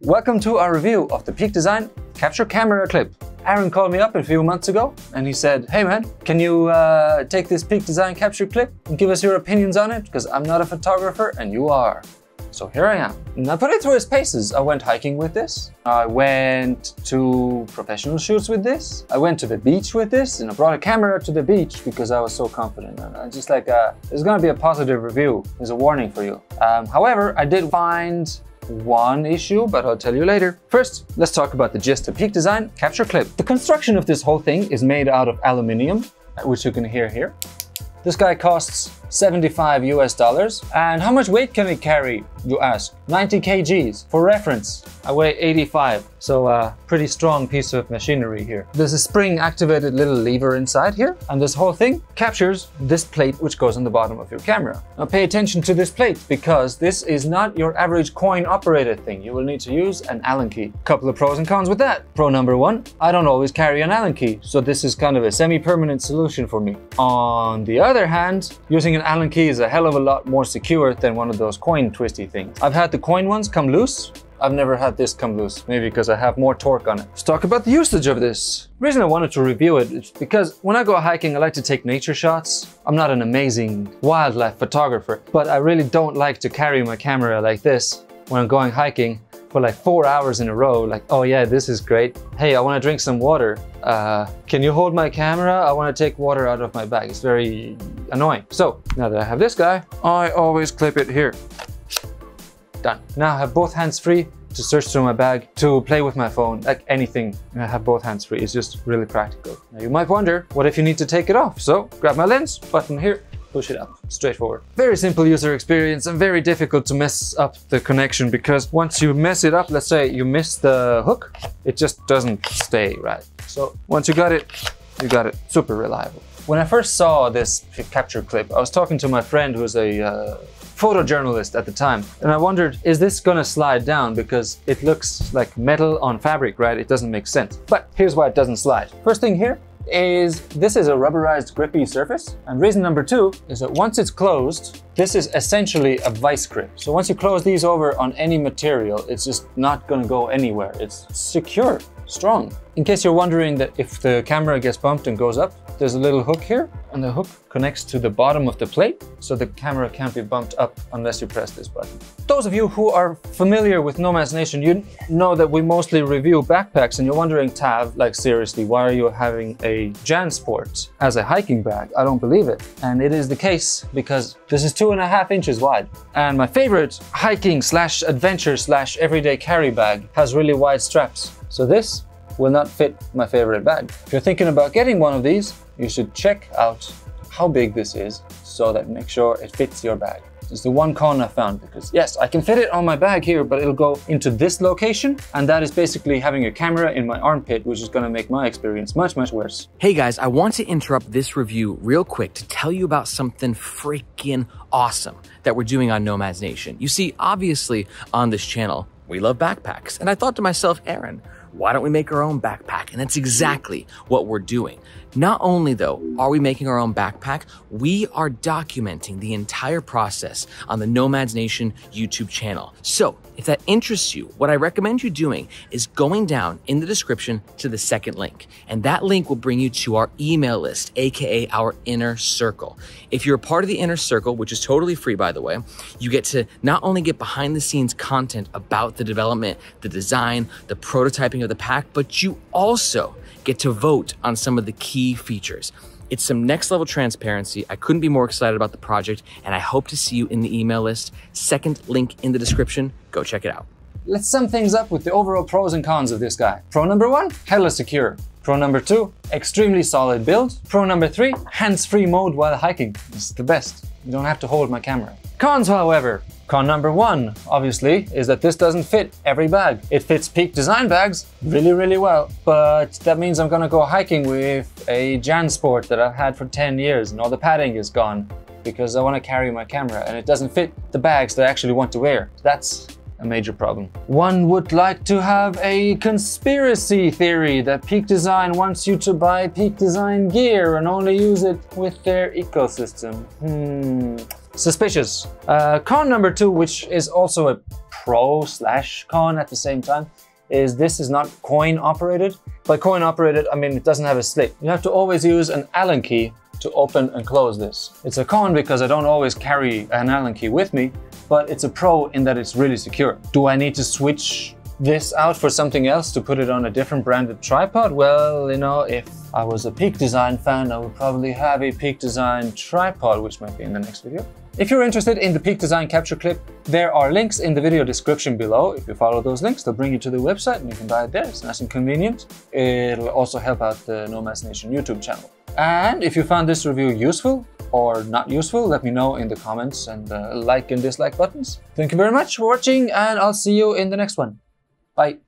Welcome to our review of the Peak Design Capture Camera Clip. Aaron called me up a few months ago and he said, hey man, can you take this Peak Design Capture Clip and give us your opinions on it? Because I'm not a photographer and you are. So here I am. And I put it through its paces. I went hiking with this. I went to professional shoots with this. I went to the beach with this and I brought a camera to the beach because I was so confident. And I just like, there's gonna be a positive review. There's a warning for you. However, I did find one issue, but I'll tell you later. First, let's talk about the gist of Peak Design Capture Clip. The construction of this whole thing is made out of aluminium, which you can hear here. This guy costs $75 US. And how much weight can it carry, you ask? 90 kgs. For reference, I weigh 85. So a pretty strong piece of machinery here. There's a spring activated little lever inside here. And this whole thing captures this plate which goes on the bottom of your camera. Now pay attention to this plate because this is not your average coin operated thing. You will need to use an Allen key. Couple of pros and cons with that. Pro number one, I don't always carry an Allen key. So this is kind of a semi-permanent solution for me. On the other hand, using an Allen key is a hell of a lot more secure than one of those coin twisty things. I've had the coin ones come loose. I've never had this come loose, maybe because I have more torque on it. Let's talk about the usage of this. The reason I wanted to review it is because when I go hiking, I like to take nature shots. I'm not an amazing wildlife photographer, but I really don't like to carry my camera like this when I'm going hiking for like 4 hours in a row. Like, oh yeah, this is great. Hey, I want to drink some water. Can you hold my camera? I want to take water out of my bag. It's very annoying. So now that I have this guy, I always clip it here. Done. Now I have both hands free to search through my bag, to play with my phone, like anything. I have both hands free. It's just really practical. Now you might wonder, what if you need to take it off? So grab my lens, button here, push it up, straightforward. Very simple user experience and very difficult to mess up the connection because once you mess it up, let's say you miss the hook, it just doesn't stay right. So once you got it, super reliable. When I first saw this capture clip, I was talking to my friend who was a photojournalist at the time, and I wondered, is this gonna slide down? Because it looks like metal on fabric, right? It doesn't make sense. But here's why it doesn't slide. First thing here is this is a rubberized grippy surface. And reason number two is that once it's closed, this is essentially a vice grip. So once you close these over on any material, it's just not gonna go anywhere. It's secure, strong. In case you're wondering that if the camera gets bumped and goes up, there's a little hook here, and the hook connects to the bottom of the plate, so the camera can't be bumped up unless you press this button. Those of you who are familiar with Nomads Nation, you know that we mostly review backpacks, and you're wondering, Tav, like seriously, why are you having a JanSport as a hiking bag? I don't believe it. And it is the case because this is 2.5 inches wide. And my favorite hiking / adventure / everyday carry bag has really wide straps. So this will not fit my favorite bag. If you're thinking about getting one of these, you should check out how big this is so that make sure it fits your bag. It's the one con I found because yes, I can fit it on my bag here, but it'll go into this location. And that is basically having a camera in my armpit, which is gonna make my experience much, much worse. Hey guys, I want to interrupt this review real quick to tell you about something freaking awesome that we're doing on Nomads Nation. You see, obviously on this channel, we love backpacks. And I thought to myself, Aaron, why don't we make our own backpack? And that's exactly what we're doing. Not only though are we making our own backpack, we are documenting the entire process on the Nomads Nation YouTube channel. So if that interests you, what I recommend you doing is going down in the description to the second link. And that link will bring you to our email list, AKA our inner circle. If you're a part of the inner circle, which is totally free by the way, you get to not only get behind the scenes content about the development, the design, the prototyping of the pack, but you also get to vote on some of the key features. It's some next level transparency. I couldn't be more excited about the project, and I hope to see you in the email list. Second link in the description. Go check it out. Let's sum things up with the overall pros and cons of this guy. Pro number one, hella secure. Pro number two, extremely solid build. Pro number three, hands-free mode while hiking. It's the best. You don't have to hold my camera. Cons, however. Con number one, obviously, is that this doesn't fit every bag. It fits Peak Design bags really, really well, but that means I'm gonna go hiking with a JanSport that I've had for 10 years and all the padding is gone because I wanna carry my camera and it doesn't fit the bags that I actually want to wear. That's a major problem. One would like to have a conspiracy theory that Peak Design wants you to buy Peak Design gear and only use it with their ecosystem. Suspicious. Con number 2, which is also a pro/con at the same time, is this is not coin operated. By coin operated, I mean it doesn't have a slit. You have to always use an Allen key to open and close this. It's a con because I don't always carry an Allen key with me, but it's a pro in that it's really secure. Do I need to switch this out for something else to put it on a different branded tripod? Well, you know, if I was a Peak Design fan, I would probably have a Peak Design tripod, which might be in the next video. If you're interested in the Peak Design capture clip, there are links in the video description below. If you follow those links, they'll bring you to the website and you can buy it there. It's nice and convenient. It'll also help out the Nomads Nation YouTube channel. And if you found this review useful or not useful, let me know in the comments and like and dislike buttons. Thank you very much for watching, and I'll see you in the next one. Bye.